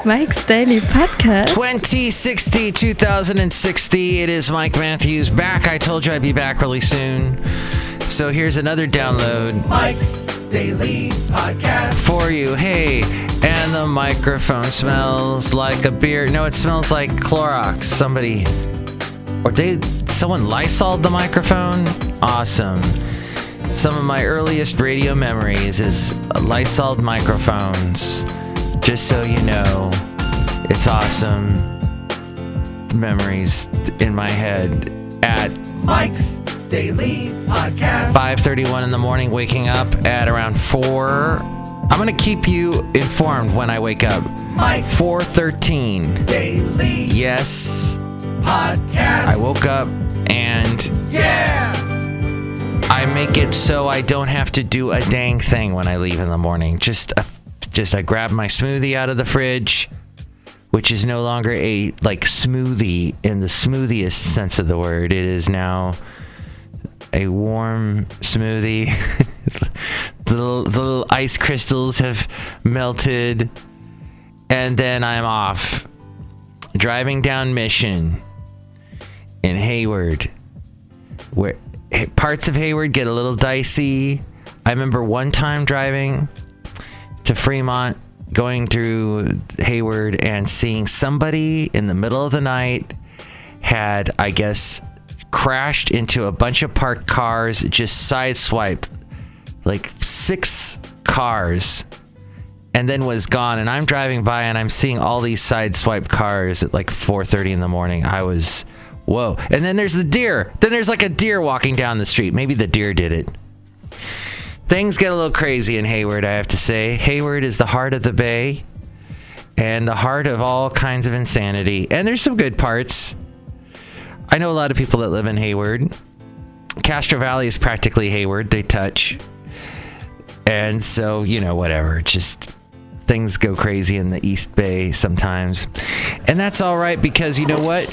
Mike's Daily Podcast. 2060, 2060. It is Mike Matthews back. I told you I'd be back really soon. So here's another download. Mike's Daily Podcast. For you. Hey, and the microphone smells like a beer. No, it smells like Clorox. Someone Lysoled the microphone? Awesome. Some of my earliest radio memories is Lysoled microphones. Just so you know, it's awesome memories in my head at Mike's Daily Podcast. 5:31 in the morning, waking up at around 4. I'm going to keep you informed when I wake up. Mike's 4:13. Daily Yes. Podcast. I woke up and I make it so I don't have to do a dang thing when I leave in the morning. I grab my smoothie out of the fridge, which is no longer a smoothie in the smoothiest sense of the word. It is now a warm smoothie. the little ice crystals have melted, and then I'm off driving down Mission in Hayward, where parts of Hayward get a little dicey. I remember one time driving to Fremont, going through Hayward and seeing somebody in the middle of the night had, I guess, crashed into a bunch of parked cars, just sideswiped like 6 cars, and then was gone. And I'm driving by and I'm seeing all these sideswiped cars at like 4:30 in the morning. I was, whoa. And then there's the deer. Then there's like a deer walking down the street. Maybe the deer did it. Things get a little crazy in Hayward, I have to say. Hayward is the heart of the Bay and the heart of all kinds of insanity. And there's some good parts. I know a lot of people that live in Hayward. Castro Valley is practically Hayward. They touch. And so, whatever. Just things go crazy in the East Bay sometimes. And that's all right because you know what?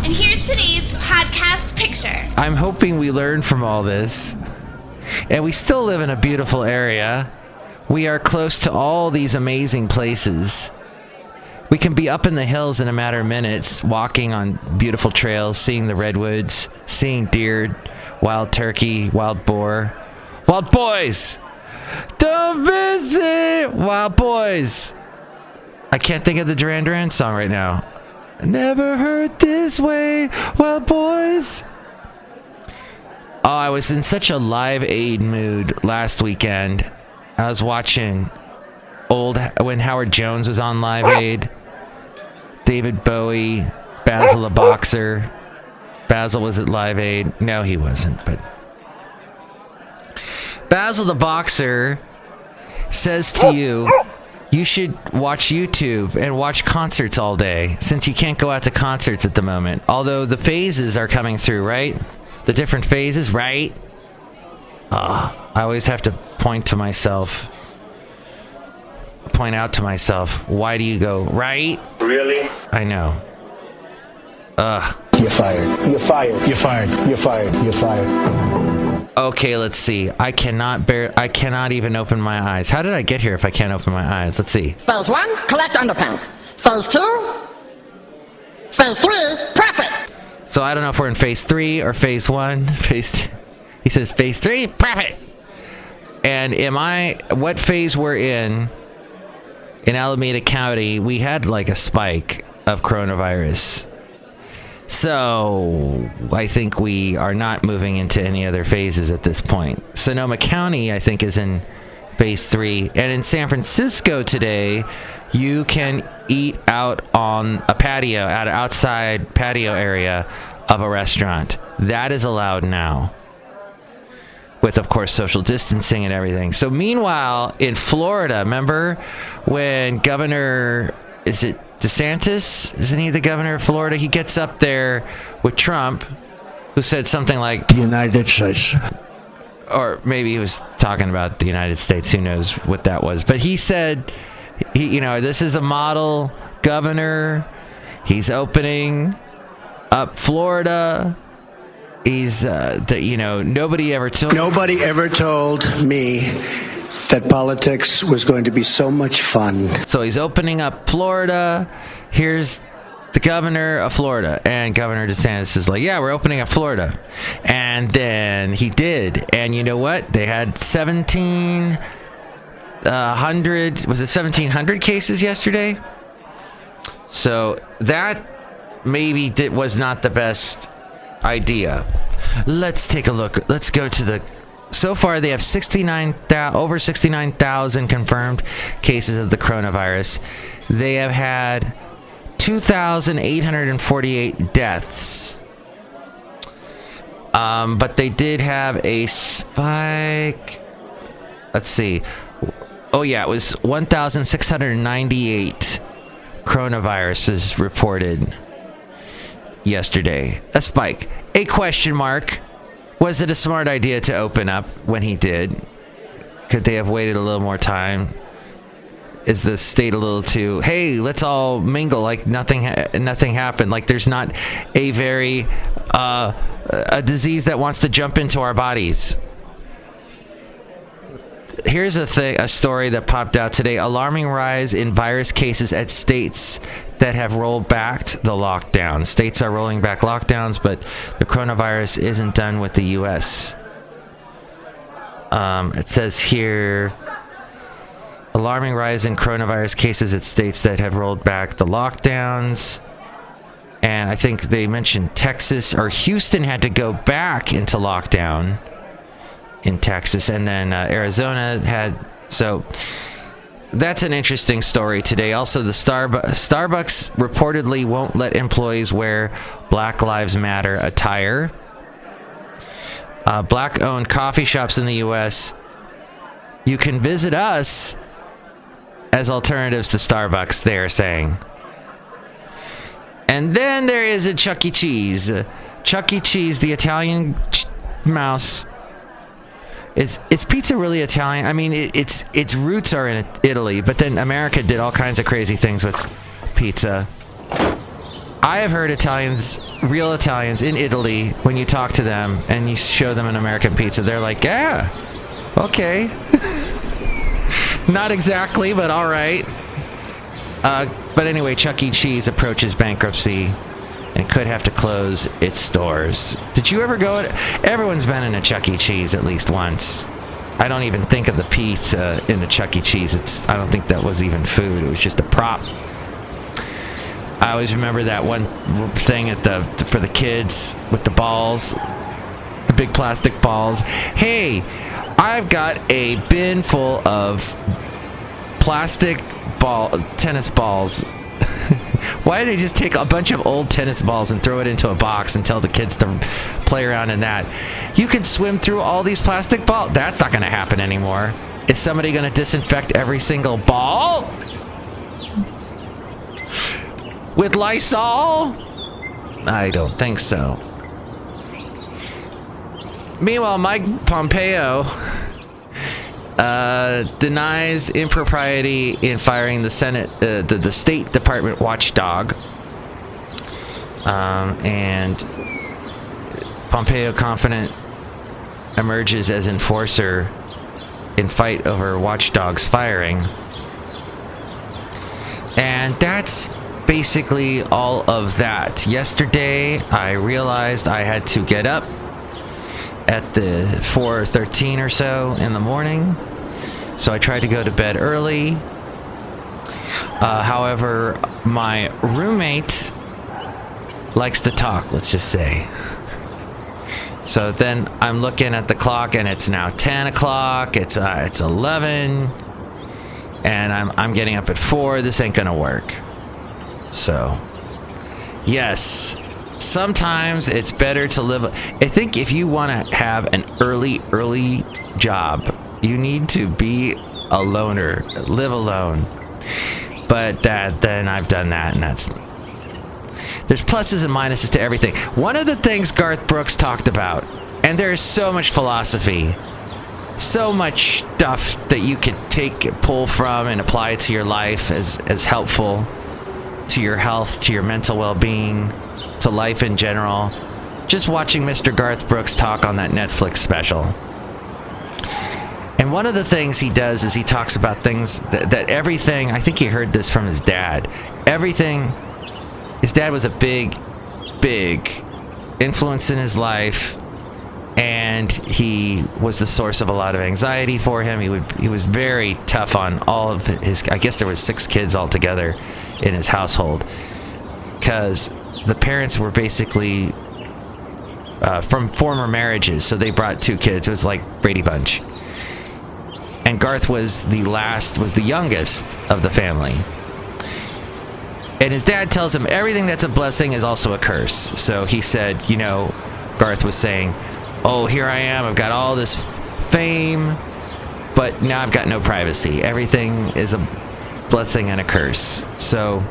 And here's today's podcast picture. I'm hoping we learn from all this. And we still live in a beautiful area. We are close to all these amazing places. We can be up in the hills in a matter of minutes, walking on beautiful trails, seeing the redwoods, seeing deer, wild turkey, wild boar. Wild boys! Don't visit! Wild boys! I can't think of the Duran Duran song right now. Never heard this way, wild boys! Oh, I was in such a Live Aid mood last weekend. I was watching when Howard Jones was on Live Aid. David Bowie, Basil the Boxer. Basil was at Live Aid. No, he wasn't, but Basil the Boxer says to you, you should watch YouTube and watch concerts all day, since you can't go out to concerts at the moment. Although the phases are coming through, right? The different phases, right? I always have to point out to myself, why do you go, right? Really? I know. You're fired. You're fired. You're fired. You're fired. You're fired. Okay, let's see. I cannot even open my eyes. How did I get here if I can't open my eyes? Let's see. Phase 1, collect underpants. Phase 2, Phase 3, profit. So I don't know if we're in phase 3 or phase 1. Phase 2. He says phase 3, profit. And what phase we're in Alameda County, we had like a spike of coronavirus. So I think we are not moving into any other phases at this point. Sonoma County, I think, is in phase 3. And in San Francisco today, you can eat out on a patio, outside patio area of a restaurant. That is allowed now, with, of course, social distancing and everything. So meanwhile, in Florida, remember when Governor, is it DeSantis? Isn't he the governor of Florida? He gets up there with Trump, who said something like, The United States. Or maybe he was talking about the United States. Who knows what that was. But he said, this is a model governor. He's opening up Florida. He's, nobody ever told me that politics was going to be so much fun. So he's opening up Florida. Here's the governor of Florida. And Governor DeSantis is like, yeah, we're opening up Florida. And then he did. And you know what? They had 1,700 cases yesterday? So that maybe was not the best idea. Let's take a look. Let's go to so far they have over 69,000 confirmed cases of the coronavirus. They have had 2,848 deaths. But they did have a spike. Let's see. Oh yeah, it was 1,698 coronaviruses reported yesterday. A spike. A question mark. Was it a smart idea to open up when he did? Could they have waited a little more time? Is the state a little too, hey, let's all mingle like nothing happened, like there's not a very a disease that wants to jump into our bodies? Here's a story that popped out today. Alarming rise in virus cases at states that have rolled back the lockdown. States are rolling back lockdowns, but the coronavirus isn't done with the U.S. It says here, alarming rise in coronavirus cases at states that have rolled back the lockdowns. And I think they mentioned Texas or Houston had to go back into lockdown in Texas, and then Arizona had. So that's an interesting story today. Also, the Starbucks reportedly won't let employees wear Black Lives Matter attire. Black-owned coffee shops in the U.S., you can visit us as alternatives to Starbucks, they are saying. And then there is a Chuck E. Cheese. Chuck E. Cheese, the Italian mouse. Is pizza really Italian? I mean, its roots are in Italy, but then America did all kinds of crazy things with pizza. I have heard real Italians in Italy, when you talk to them and you show them an American pizza, they're like, yeah, okay. Not exactly, but all right. But anyway, Chuck E. Cheese approaches bankruptcy and could have to close its stores. Did you ever go? Everyone's been in a Chuck E. Cheese at least once. I don't even think of the pizza in a Chuck E. Cheese. I don't think that was even food. It was just a prop. I always remember that one thing for the kids with the balls, the big plastic balls. Hey, I've got a bin full of plastic tennis balls. Why did they just take a bunch of old tennis balls and throw it into a box and tell the kids to play around in that? You could swim through all these plastic balls. That's not going to happen anymore. Is somebody going to disinfect every single ball with Lysol? I don't think so. Meanwhile, Mike Pompeo denies impropriety in firing the State Department watchdog. And Pompeo confident emerges as enforcer in fight over watchdog's firing. And that's basically all of that. Yesterday, I realized I had to get up at the 4:13 or so in the morning, so I tried to go to bed early. However, my roommate likes to talk, let's just say. So then I'm looking at the clock, and it's now 10 o'clock. It's 11, and I'm getting up at 4. This ain't gonna work. So, yes. Sometimes it's better to live. I think if you want to have an early job, you need to be a loner, live alone. But then I've done that, and there's pluses and minuses to everything. One of the things Garth Brooks talked about, and there's so much philosophy, so much stuff that you could pull from and apply to your life as helpful to your health, to your mental well-being, to life in general. Just watching Mr. Garth Brooks talk on that Netflix special. And one of the things he does is he talks about things that everything, I think he heard this from his dad. His dad was a big influence in his life, and he was the source of a lot of anxiety for him. He was very tough on all of his, I guess there was 6 kids altogether in his household, because the parents were basically from former marriages, so they brought 2 kids. It was like Brady Bunch. And Garth was the youngest of the family. And his dad tells him everything that's a blessing is also a curse. So he said, Garth was saying, oh, here I am, I've got all this fame, but now I've got no privacy. Everything is a blessing and a curse. So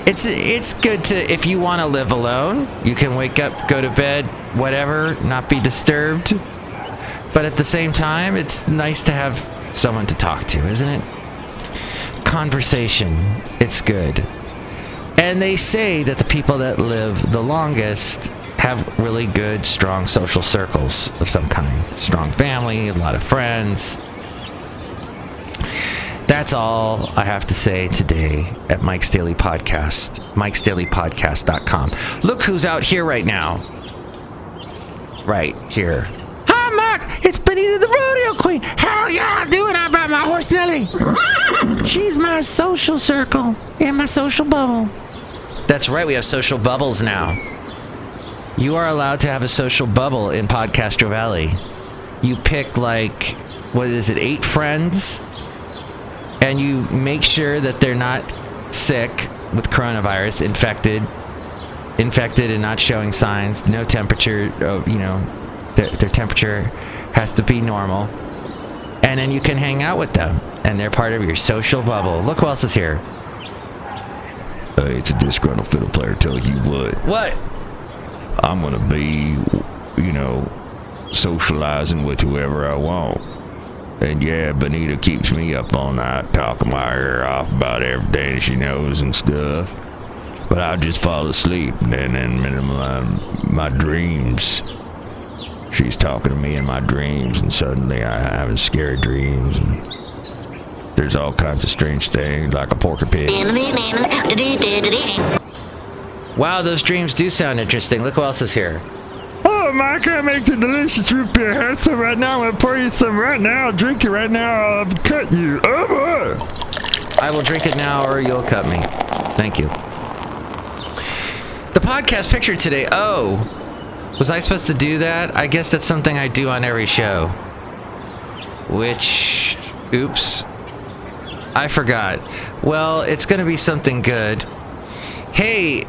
it's good to, if you want to live alone, you can wake up, go to bed, whatever, not be disturbed. But at the same time, it's nice to have someone to talk to, isn't it? Conversation, it's good. And they say that the people that live the longest have really good, strong social circles of some kind. Strong family, a lot of friends. That's all I have to say today at Mike's Daily Podcast, mikesdailypodcast.com. Look who's out here right now. Right here. Hi, Mike. It's Benita the Rodeo Queen. How y'all doing? I brought my horse Nelly. She's my social circle and my social bubble. That's right. We have social bubbles now. You are allowed to have a social bubble in Podcastro Valley. You pick 8 friends, and you make sure that they're not sick with coronavirus, infected and not showing signs, no temperature, their temperature has to be normal. And then you can hang out with them, and they're part of your social bubble. Look who else is here. Hey, it's a Disgruntled Fiddle Player telling you what. What? I'm going to be, socializing with whoever I want. And yeah, Benita keeps me up all night talking my ear off about everything she knows and stuff. But I just fall asleep, and then in my dreams, she's talking to me in my dreams, and suddenly I'm having scary dreams, and there's all kinds of strange things, like a porcupine. Wow, those dreams do sound interesting. Look who else is here. Oh, Mike, I make the delicious root beer. Have some right now. I'm going to pour you some right now. I'll drink it right now. I'll cut you. Oh, boy. I will drink it now, or you'll cut me. Thank you. The podcast picture today. Oh, was I supposed to do that? I guess that's something I do on every show. Which, oops, I forgot. Well, it's going to be something good. Hey,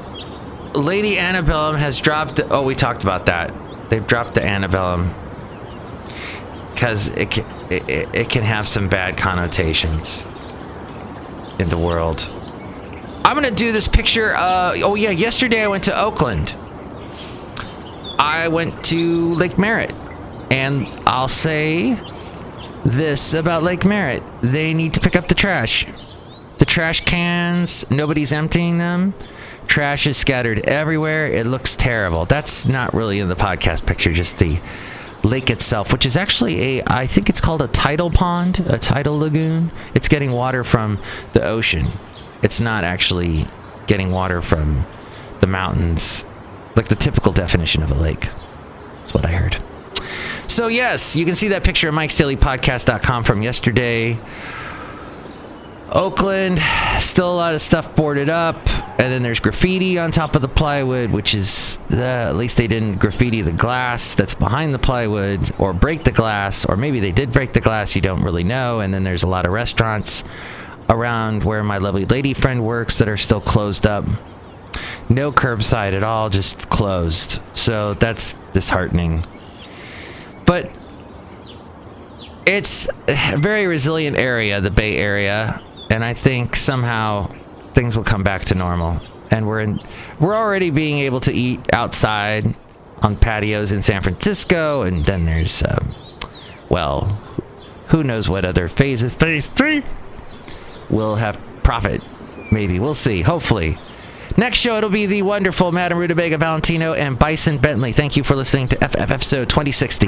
Lady Antebellum has dropped... Oh, we talked about that. They've dropped the Antebellum because it can have some bad connotations in the world. I'm going to do this picture. Yesterday I went to Oakland. I went to Lake Merritt. And I'll say this about Lake Merritt. They need to pick up the trash. The trash cans, nobody's emptying them. Trash is scattered everywhere. It looks terrible. That's not really in the podcast picture, just the lake itself, which is actually I think it's called a tidal pond, a tidal lagoon. It's getting water from the ocean. It's not actually getting water from the mountains, like the typical definition of a lake. That's what I heard. So yes, you can see that picture at mikesdailypodcast.com from yesterday. Oakland, still a lot of stuff boarded up, and then there's graffiti on top of the plywood, which is, at least they didn't graffiti the glass that's behind the plywood, or break the glass, or maybe they did break the glass, you don't really know. And then there's a lot of restaurants around where my lovely lady friend works that are still closed up. No curbside at all, just closed. So that's disheartening. But it's a very resilient area, the Bay Area. And I think somehow things will come back to normal. And we're already being able to eat outside on patios in San Francisco. And then there's, who knows what other phases. Phase 3 will have profit. Maybe. We'll see. Hopefully. Next show, it'll be the wonderful Madame Rootabega, Valentino, and Bison Bentley. Thank you for listening to FF episode 2060.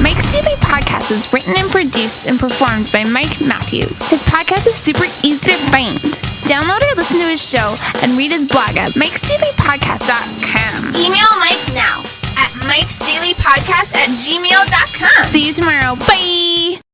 Mike's Daily Podcast is written and produced and performed by Mike Matthews. His podcast is super easy to find. Download or listen to his show and read his blog at mikesdailypodcast.com. Email Mike now at mikesdailypodcast@gmail.com. See you tomorrow. Bye!